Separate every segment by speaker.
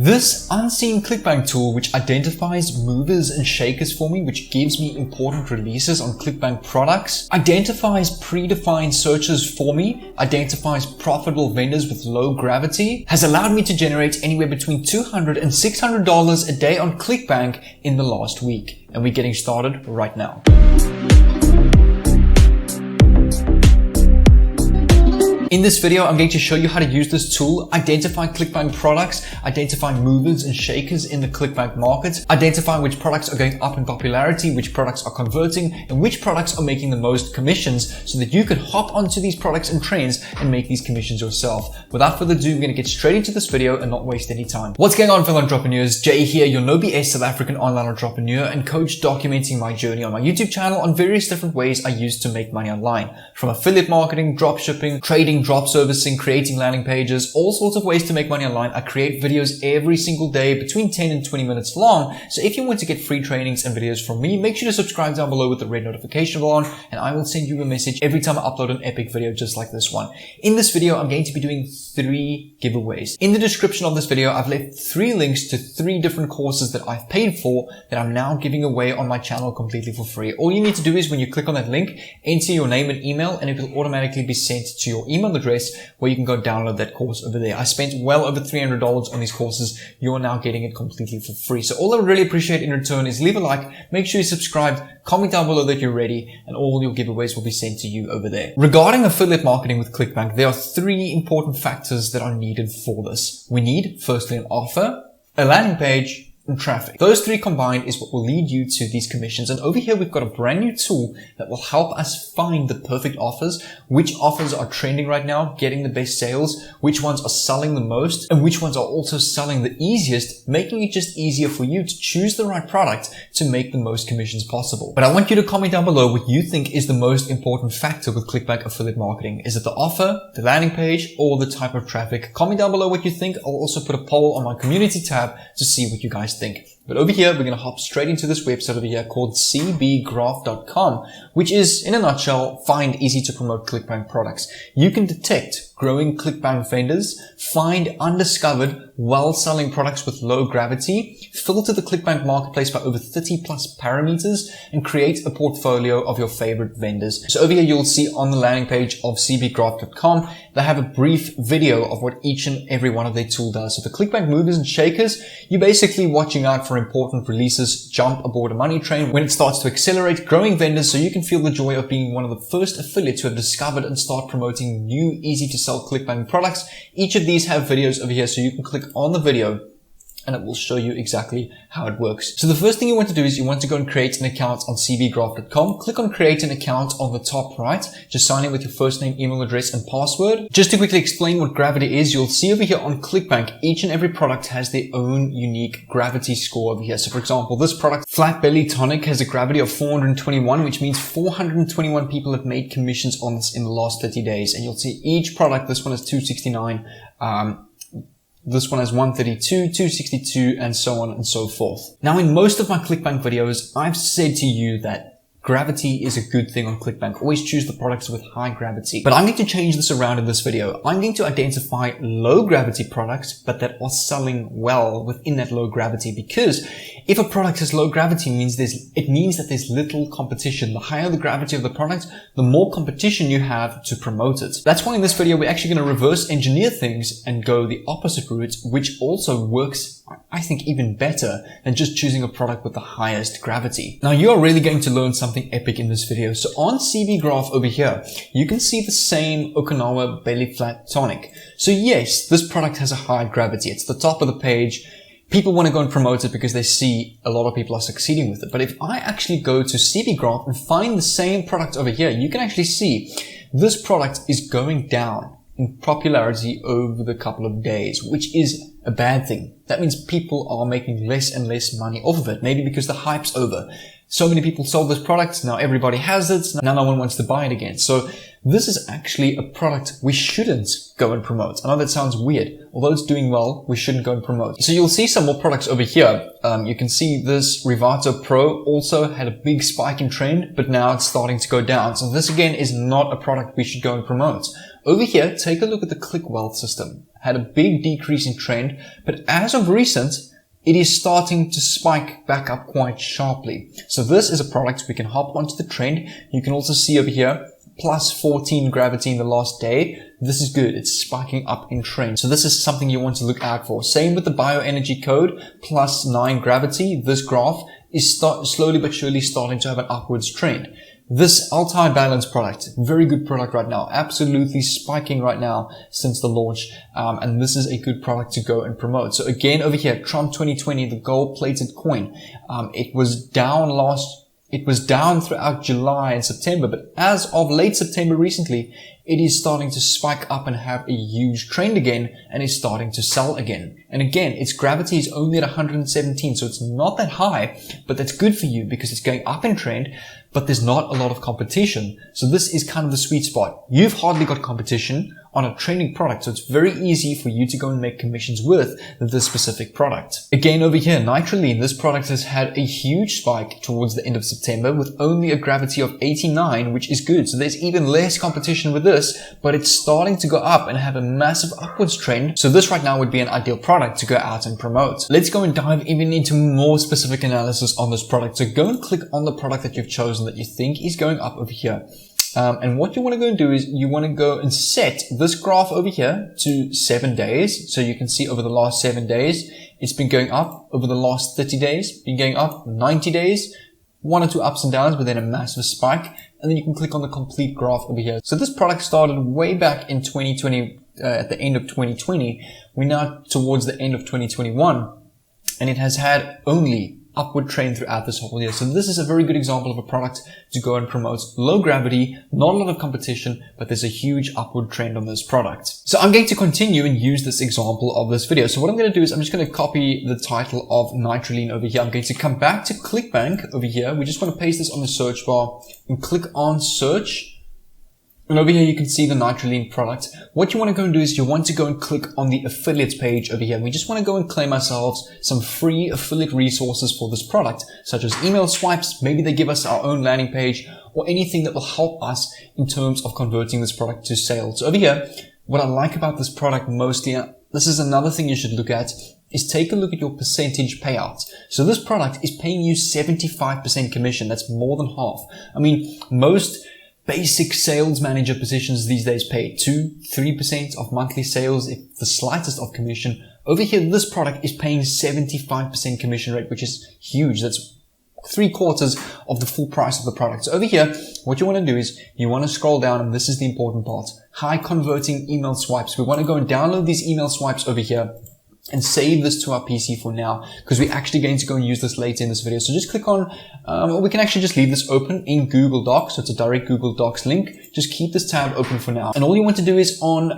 Speaker 1: This unseen ClickBank tool, which identifies movers and shakers for me, which gives me important releases on ClickBank products, identifies predefined searches for me, identifies profitable vendors with low gravity, has allowed me to generate anywhere between $200 and $600 a day on ClickBank in the last week. And we're getting started right now. In this video, I'm going to show you how to use this tool, identify ClickBank products, identify movers and shakers in the ClickBank market, identify which products are going up in popularity, which products are converting, and which products are making the most commissions so that you can hop onto these products and trends and make these commissions yourself. Without further ado, we're going to get straight into this video and not waste any time. What's going on, fellow entrepreneurs? Jay here, your no BS South African online entrepreneur and coach documenting my journey on my YouTube channel on various different ways I use to make money online. From affiliate marketing, drop shipping, trading, drop servicing, creating landing pages, all sorts of ways to make money online. I create videos every single day between 10 and 20 minutes long. So if you want to get free trainings and videos from me, make sure to subscribe down below with the red notification bell on, and I will send you a message every time I upload an epic video just like this one. In this video, I'm going to be doing 3 giveaways. In the description of this video, I've left 3 links to 3 different courses that I've paid for that I'm now giving away on my channel completely for free. All you need to do is when you click on that link, enter your name and email, and it will automatically be sent to your email address where you can go download that course over there. I spent well over $300 on these courses. You're now getting it completely for free. So all I really appreciate in return is leave a like, make sure you subscribe, comment down below that you're ready, and all your giveaways will be sent to you over there. Regarding affiliate marketing with ClickBank, there are 3 important factors that are needed for this. We need, firstly, an offer, a landing page, and traffic. Those 3 combined is what will lead you to these commissions. And over here, we've got a brand new tool that will help us find the perfect offers, which offers are trending right now, getting the best sales, which ones are selling the most, and which ones are also selling the easiest, making it just easier for you to choose the right product to make the most commissions possible. But I want you to comment down below what you think is the most important factor with ClickBank affiliate marketing. Is it the offer, the landing page, or the type of traffic? Comment down below what you think. I'll also put a poll on my community tab to see what you guys think. But over here, we're going to hop straight into this website over here called CBGraph.com, which is, in a nutshell, find easy to promote ClickBank products. You can detect growing ClickBank vendors, find undiscovered, well-selling products with low gravity, filter the ClickBank marketplace by over 30 plus parameters, and create a portfolio of your favorite vendors. So over here, you'll see on the landing page of CBGraph.com, they have a brief video of what each and every one of their tools does. So the ClickBank movers and shakers, you're basically watching out for important releases, jump aboard a money train when it starts to accelerate, growing vendors so you can feel the joy of being one of the first affiliates who have discovered and start promoting new, easy to sell ClickBank products. Each of these have videos over here, so you can click on the video and it will show you exactly how it works. So the first thing you want to do is you want to go and create an account on CBGraph.com. Click on create an account on the top right. Just sign in with your first name, email address, and password. Just to quickly explain what gravity is, you'll see over here on ClickBank, each and every product has their own unique gravity score over here. So for example, this product, Flat Belly Tonic, has a gravity of 421, which means 421 people have made commissions on this in the last 30 days. And you'll see each product, this one is 269, this one has 132, 262, and so on and so forth. Now, in most of my ClickBank videos, I've said to you that gravity is a good thing on ClickBank. Always choose the products with high gravity. But I'm going to change this around in this video. I'm going to identify low gravity products, but that are selling well within that low gravity, because if a product has low gravity, it means that there's little competition. The higher the gravity of the product, the more competition you have to promote it. That's why in this video, we're actually going to reverse engineer things and go the opposite route, which also works, I think, even better than just choosing a product with the highest gravity. Now, you are really going to learn something epic in this video. So on CBGraph over here, you can see the same Okinawa Belly Flat Tonic. So yes, this product has a high gravity. It's the top of the page. People want to go and promote it because they see a lot of people are succeeding with it. But if I actually go to CBGraph and find the same product over here, you can actually see this product is going down in popularity over the couple of days, which is a bad thing. That means people are making less and less money off of it, maybe because the hype's over. So many people sold this product, now everybody has it, now no one wants to buy it again. So this is actually a product we shouldn't go and promote. I know that sounds weird. Although it's doing well, we shouldn't go and promote. So you'll see some more products over here. You can see this Rivato Pro also had a big spike in trend, but now it's starting to go down. So this again is not a product we should go and promote. Over here, take a look at the Click Wealth system. had a big decrease in trend, but as of recent, it is starting to spike back up quite sharply. So this is a product we can hop onto the trend. You can also see over here, plus 14 gravity in the last day. This is good. It's spiking up in trend. So this is something you want to look out for. Same with the bioenergy code, plus 9 gravity. This graph is slowly but surely starting to have an upwards trend. This Balance product, very good product right now, absolutely spiking right now since the launch. And this is a good product to go and promote. So again, over here, Trump 2020, the gold-plated coin, it was down throughout July and September, but as of late September recently, it is starting to spike up and have a huge trend again, and is starting to sell again. And again, its gravity is only at 117, so it's not that high, but that's good for you because it's going up in trend, but there's not a lot of competition. So this is kind of the sweet spot. You've hardly got competition on a trending product, so it's very easy for you to go and make commissions with this specific product. Again, over here, Nitroline, this product has had a huge spike towards the end of September with only a gravity of 89, which is good. So there's even less competition with this, but it's starting to go up and have a massive upwards trend. So this right now would be an ideal product to go out and promote. Let's go and dive even into more specific analysis on this product. So go and click on the product that you've chosen that you think is going up over here. And what you want to go and do is you want to go and set this graph over here to 7 days. So you can see over the last 7 days, it's been going up. Over the last 30 days, been going up. 90 days, 1 or 2 ups and downs, but then a massive spike. And then you can click on the complete graph over here. So this product started way back in 2020, at the end of 2020. We're now towards the end of 2021, and it has had only upward trend throughout this whole year. So this is a very good example of a product to go and promote. Low gravity, not a lot of competition, but there's a huge upward trend on this product. So I'm going to continue and use this example of this video. So what I'm going to do is I'm just going to copy the title of Nitroline over here. I'm going to come back to ClickBank over here. We just want to paste this on the search bar and click on search. And over here, you can see the Nitroline product. What you want to go and do is you want to go and click on the affiliates page over here. We just want to go and claim ourselves some free affiliate resources for this product, such as email swipes. Maybe they give us our own landing page or anything that will help us in terms of converting this product to sales. So over here, what I like about this product mostly, this is another thing you should look at, is take a look at your percentage payouts. So this product is paying you 75% commission. That's more than half. I mean, most basic sales manager positions these days pay 2-3% of monthly sales, if the slightest of commission. Over here, this product is paying 75% commission rate, which is huge. That's 3/4 of the full price of the product. So over here, what you want to do is you want to scroll down, and this is the important part. High converting email swipes. We want to go and download these email swipes over here and save this to our PC for now, because we're actually going to go and use this later in this video. So just click on, or we can actually just leave this open in Google Docs. So it's a direct Google Docs link. Just keep this tab open for now. And all you want to do is on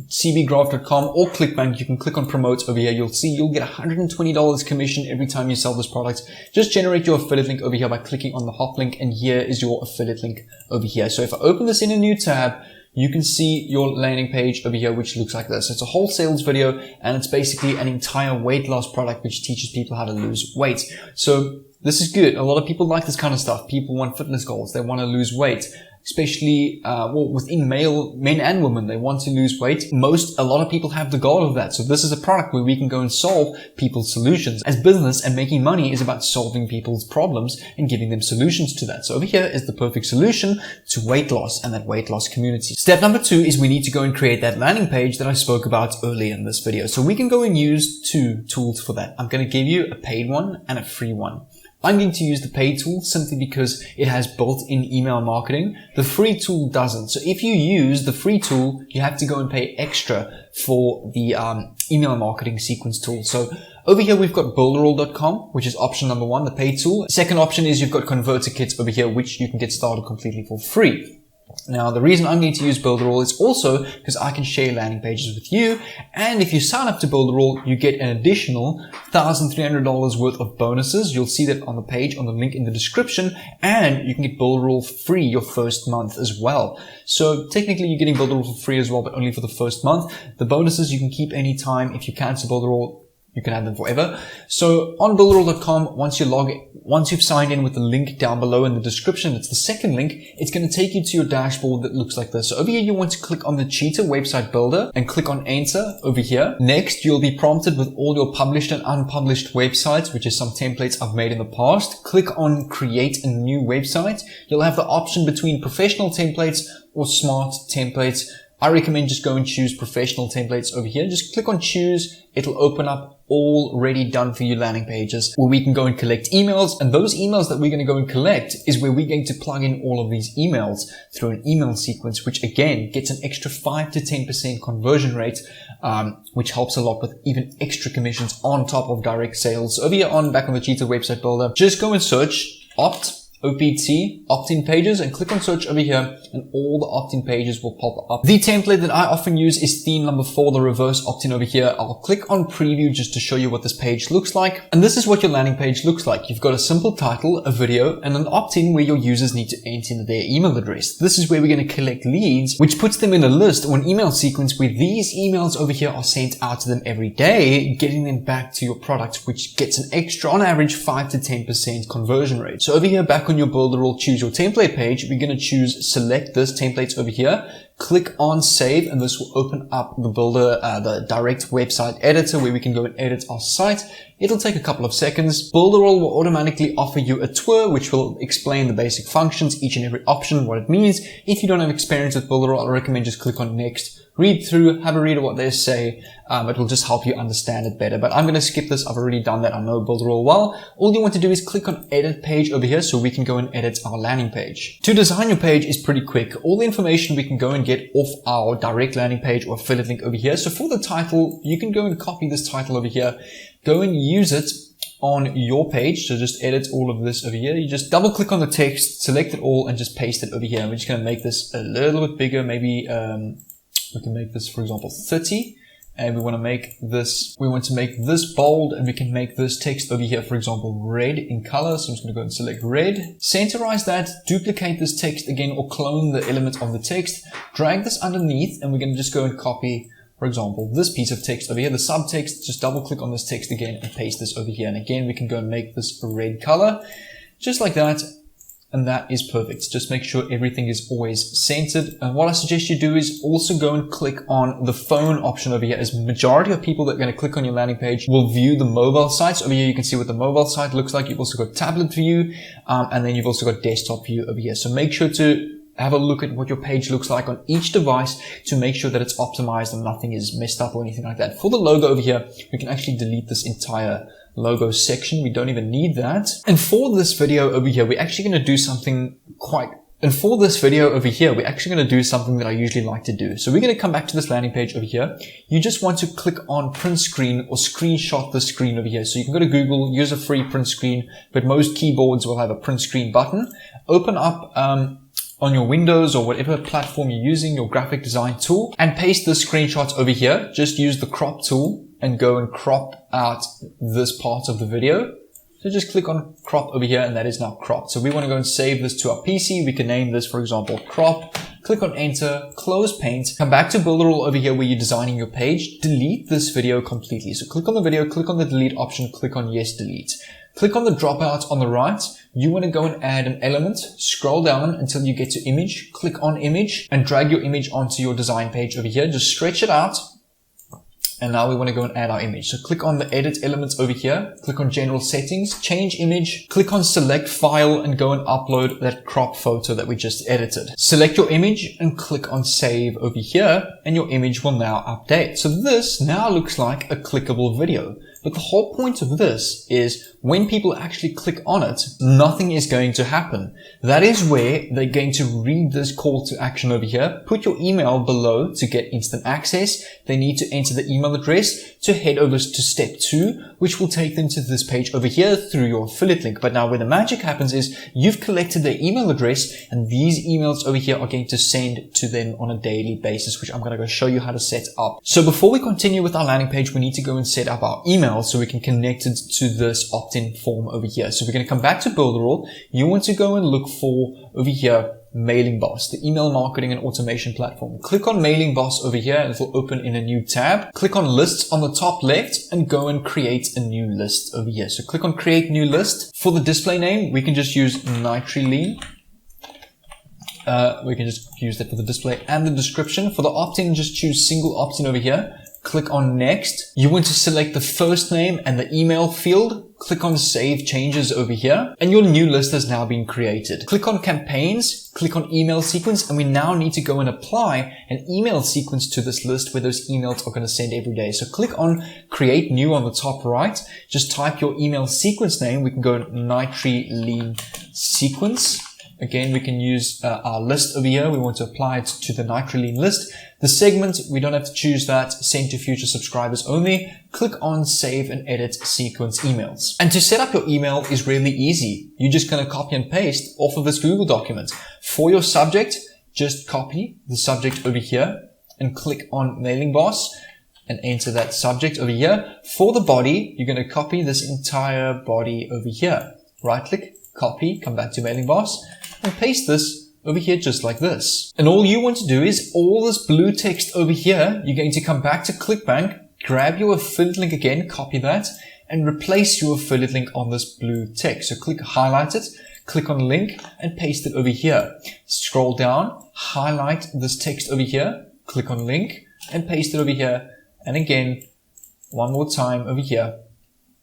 Speaker 1: CBGraph.com or ClickBank, you can click on promote over here. You'll see you'll get $120 commission every time you sell this product. Just generate your affiliate link over here by clicking on the hop link, and here is your affiliate link over here. So if I open this in a new tab, you can see your landing page over here, which looks like this. It's a whole sales video, and it's basically an entire weight loss product which teaches people how to lose weight. So this is good. A lot of people like this kind of stuff. People want fitness goals. They want to lose weight, especially within men and women. They want to lose weight. A lot of people have the goal of that. So this is a product where we can go and solve people's solutions. As business and making money is about solving people's problems and giving them solutions to that. So over here is the perfect solution to weight loss and that weight loss community. Step number 2 is we need to go and create that landing page that I spoke about earlier in this video. So we can go and use 2 tools for that. I'm going to give you a paid one and a free one. I'm going to use the paid tool simply because it has built-in email marketing. The free tool doesn't. So if you use the free tool, you have to go and pay extra for the email marketing sequence tool. So over here, we've got builderall.com, which is option number 1, the paid tool. Second option is you've got converter kits over here, which you can get started completely for free. Now, the reason I'm going to use Builderall is also because I can share landing pages with you. And if you sign up to Builderall, you get an additional $1,300 worth of bonuses. You'll see that on the page, on the link in the description. And you can get Builderall free your first month as well. So technically, you're getting Builderall for free as well, but only for the first month. The bonuses you can keep anytime. If you cancel Builderall, you can have them forever. So on builderall.com, once you've signed in with the link down below in the description, it's the second link, it's going to take you to your dashboard that looks like this. So over here, you want to click on the Cheetah website builder and click on enter over here. Next, you'll be prompted with all your published and unpublished websites, which is some templates I've made in the past. Click on create a new website. You'll have the option between professional templates or smart templates. I recommend just go and choose professional templates over here. Just click on choose. It'll open up already done for you landing pages where we can go and collect emails. And those emails that we're going to go and collect is where we're going to plug in all of these emails through an email sequence, which again gets an extra 5 to 10% conversion rate, which helps a lot with even extra commissions on top of direct sales. Over here back on the Cheetah website builder, just go and search OPT, opt-in pages, and click on search over here and all the opt-in pages will pop up. The template that I often use is theme number 4, the reverse opt-in over here. I'll click on preview just to show you what this page looks like. And this is what your landing page looks like. You've got a simple title, a video, and an opt-in where your users need to enter in their email address. This is where we're going to collect leads, which puts them in a list or an email sequence where these emails over here are sent out to them every day, getting them back to your product, which gets an extra, on average, 5 to 10% conversion rate. So over here, back on your builderall choose your template page, we're going to choose select this templates over here, click on save, and this will open up the builder, the direct website editor where we can go and edit our site. It'll take a couple of seconds. Builderall will automatically offer you a tour, which will explain the basic functions, each and every option, what it means. If you don't have experience with Builderall, I recommend just click on next, read through, have a read of what they say. It will just help you understand it better. But I'm going to skip this. I've already done that. I know Builderall well. All you want to do is click on edit page over here so we can go and edit our landing page. To design your page is pretty quick. All the information we can go and get off our direct landing page or affiliate link over here. So for the title, you can go and copy this title over here, go and use it on your page. So just edit all of this over here. You just double click on the text, select it all, and just paste it over here. We're just going to make this a little bit bigger. Maybe we can make this, for example, 30. And we want to make this bold, and we can make this text over here, for example, red in color. So I'm just going to go and select red, centerize that, duplicate this text again, or clone the element of the text, drag this underneath, and we're going to just go and copy, for example, this piece of text over here, the subtext. Just double click on this text again and paste this over here. And again, we can go and make this a red color, just like that. And that is perfect. Just make sure everything is always centered. And what I suggest you do is also go and click on the phone option over here, as majority of people that are going to click on your landing page will view the mobile sites. Over here, you can see what the mobile site looks like. You've also got tablet view, and then you've also got desktop view over here. So make sure to have a look at what your page looks like on each device to make sure that it's optimized and nothing is messed up or anything like that. For the logo over here, we can actually delete this entire logo section. We don't even need that. And for this video over here, we're actually going to do something that I usually like to do. So we're going to come back to this landing page over here. You just want to click on print screen or screenshot the screen over here. So you can go to Google, use a free print screen, but most keyboards will have a print screen button. Open up on your Windows or whatever platform you're using, your graphic design tool, and paste the screenshots over here. Just use the crop tool and go and crop out this part of the video. So just click on crop over here, and that is now cropped. So we want to go and save this to our PC. We can name this, for example, crop. Click on enter, close paint, come back to Builderall over here where you're designing your page. Delete this video completely. So click on the video, click on the delete option, click on yes, delete. Click on the dropout on the right. You want to go and add an element, scroll down until you get to image, click on image, and drag your image onto your design page over here. Just stretch it out. And now we want to go and add our image. So click on the edit elements over here, click on general settings, change image, click on select file, and go and upload that crop photo that we just edited. Select your image and click on save over here, and your image will now update. So this now looks like a clickable video. But the whole point of this is when people actually click on it, nothing is going to happen. That is where they're going to read this call to action over here, put your email below to get instant access. They need to enter the email address to head over to step 2, which will take them to this page over here through your affiliate link. But now where the magic happens is you've collected their email address, and these emails over here are going to send to them on a daily basis, which I'm going to go show you how to set up. So before we continue with our landing page, we need to go and set up our email so we can connect it to this opt-in form over here. So we're going to come back to Builderall. You want to go and look for over here Mailing Boss, the email marketing and automation platform. Click on Mailing Boss over here and it will open in a new tab. Click on Lists on the top left and go and create a new list over here. So click on Create New List. For the display name, we can just use Nitriline. We can just use that for the display and the description. For the opt-in, just choose single opt-in over here. Click on Next. You want to select the first name and the email field. Click on Save Changes over here and your new list has now been created. Click on Campaigns, click on Email Sequence, and we now need to go and apply an email sequence to this list where those emails are going to send every day. So click on Create New on the top right. Just type your email sequence name. We can go Nitriline Sequence. Again, we can use our list over here. We want to apply it to the Nitriline list. The segment, we don't have to choose that. Send to future subscribers only. Click on Save and Edit Sequence Emails. And to set up your email is really easy. You're just going to copy and paste off of this Google document. For your subject, just copy the subject over here and click on Mailing Boss and enter that subject over here. For the body, you're going to copy this entire body over here. Right click, copy, come back to Mailing Boss and paste this over here just like this. And all you want to do is all this blue text over here, you're going to come back to ClickBank, grab your affiliate link again, copy that, and replace your affiliate link on this blue text. So click highlight it, click on link, and paste it over here. Scroll down, highlight this text over here, click on link, and paste it over here. And again, one more time over here,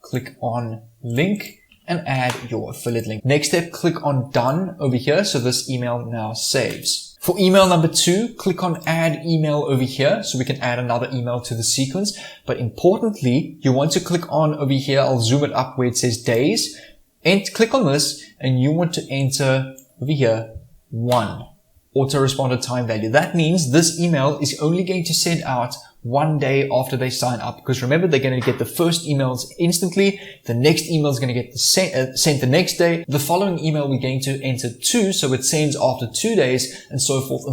Speaker 1: click on link, and add your affiliate link. Next step, click on done over here. So this email now saves. For email number 2, click on add email over here. So we can add another email to the sequence. But importantly, you want to click on over here. I'll zoom it up where it says days and click on this. And you want to enter over here 1 autoresponder time value. That means this email is only going to send out 1 day after they sign up, because remember, they're going to get the first emails instantly. The next email is going to get sent the next day. The following email we're going to enter 2, so it sends after 2 days, and so forth,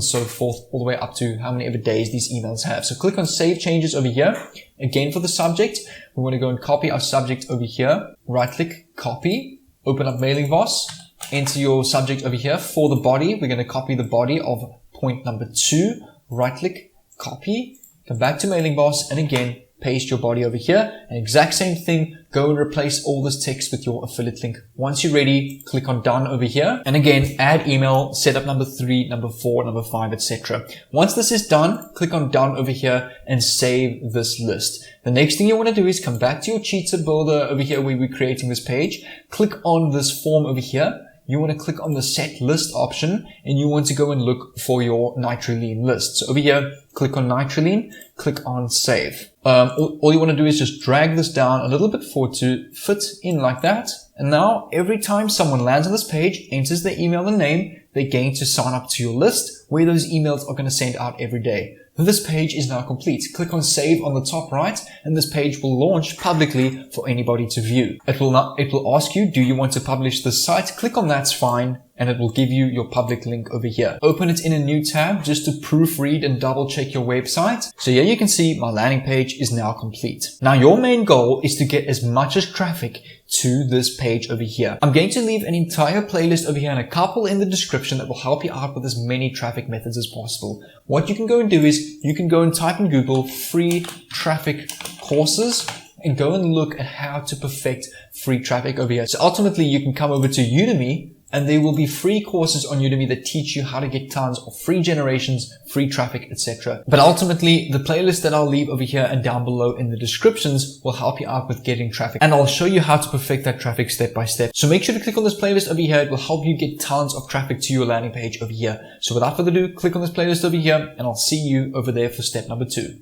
Speaker 1: all the way up to how many ever days these emails have. So click on Save Changes over here. Again, for the subject, we want to go and copy our subject over here. Right click, copy, open up Mailing Boss, enter your subject over here. For the body, we're going to copy the body of point number 2. Right click, copy. Come back to Mailing Boss and again, paste your body over here. And exact same thing, go and replace all this text with your affiliate link. Once you're ready, click on done over here. And again, add email, setup number 3, number 4, number 5, etc. Once this is done, click on done over here and save this list. The next thing you want to do is come back to your Cheetah Builder over here where we're creating this page. Click on this form over here. You want to click on the set list option and you want to go and look for your Nitriline list. So over here, click on Nitriline, click on save. All you want to do is just drag this down a little bit for it to fit in like that. And now every time someone lands on this page, enters their email and name, they're going to sign up to your list where those emails are going to send out every day. This page is now complete. Click on save on the top right and this page will launch publicly for anybody to view. It will ask you, do you want to publish this site? Click on that's fine and it will give you your public link over here. Open it in a new tab just to proofread and double check your website. So here you can see my landing page is now complete. Now your main goal is to get as much as traffic to this page over here. I'm going to leave an entire playlist over here and a couple in the description that will help you out with as many traffic methods as possible. What you can go and do is you can go and type in Google free traffic courses and go and look at how to perfect free traffic over here. So ultimately you can come over to Udemy and there will be free courses on Udemy that teach you how to get tons of free generations, free traffic, etc. But ultimately, the playlist that I'll leave over here and down below in the descriptions will help you out with getting traffic. And I'll show you how to perfect that traffic step by step. So make sure to click on this playlist over here. It will help you get tons of traffic to your landing page over here. So without further ado, click on this playlist over here and I'll see you over there for step number 2.